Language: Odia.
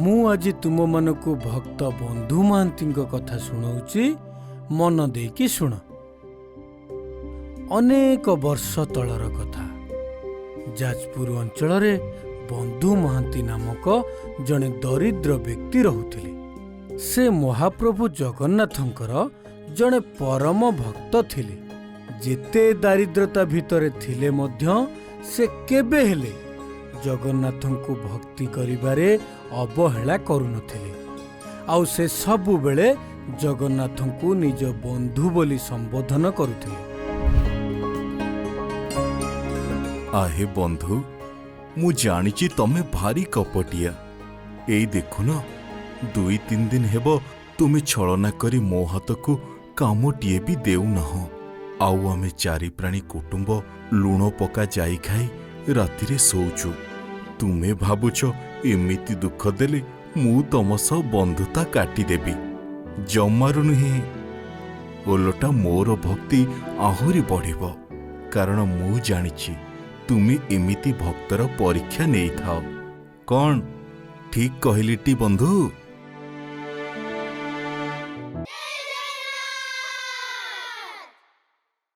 ମୁଁ ଆଜି ତୁମମାନଙ୍କୁ ଭକ୍ତ ବନ୍ଧୁ ମହାନ୍ତିଙ୍କ କଥା ଶୁଣାଉଛି, ମନ ଦେଇକି ଶୁଣ। ଅନେକ ବର୍ଷ ତଳର କଥା। ଯାଜପୁର ଅଞ୍ଚଳରେ ବନ୍ଧୁ ମହାନ୍ତି ନାମକ ଜଣେ ଦରିଦ୍ର ବ୍ୟକ୍ତି ରହୁଥିଲେ। ସେ ମହାପ୍ରଭୁ ଜଗନ୍ନାଥଙ୍କର ଜଣେ ପରମ ଭକ୍ତ ଥିଲେ। ଯେତେ ଦାରିଦ୍ରତା ଭିତରେ ଥିଲେ ମଧ୍ୟ ସେ କେବେ ହେଲେ ଜଗନ୍ନାଥଙ୍କୁ ଭକ୍ତି କରିବାରେ ଅବହେଳା କରୁନଥିଲେ। ଆଉ ସେ ସବୁବେଳେ ଜଗନ୍ନାଥଙ୍କୁ ନିଜ ବନ୍ଧୁ ବୋଲି ସମ୍ବୋଧନ କରୁଥିଲେ। ଆହେ ବନ୍ଧୁ, ମୁଁ ଜାଣିଛି ତମେ ଭାରି କପଟିଆ। ଏଇ ଦେଖୁନ, 2-3 ଦିନ ହେବ ତୁମେ ଛଳନା କରି ମୋ ହାତକୁ କାମଟିଏ ବି ଦେଉନାହଁ। ଆଉ ଆମେ 4 ପ୍ରାଣୀ କୁଟୁମ୍ବ ଲୁଣ ପକା ଯାଇ ଖାଇ ରାତିରେ ଶୋଉଛୁ। ତୁମେ ଭାବୁଛ ଏମିତି ଦୁଃଖ ଦେଲେ ମୁଁ ତମ ସହ ବନ୍ଧୁତା କାଟିଦେବି? ଜମାରୁ ନୁହେଁ। ଓଲଟା ମୋର ଭକ୍ତି ଆହୁରି ବଢ଼ିବ, କାରଣ ମୁଁ ଜାଣିଛି ତୁମେ ଏମିତି ଭକ୍ତର ପରୀକ୍ଷା ନେଇଥାଅ। କ'ଣ ଠିକ୍ କହିଲିଟି ବନ୍ଧୁ?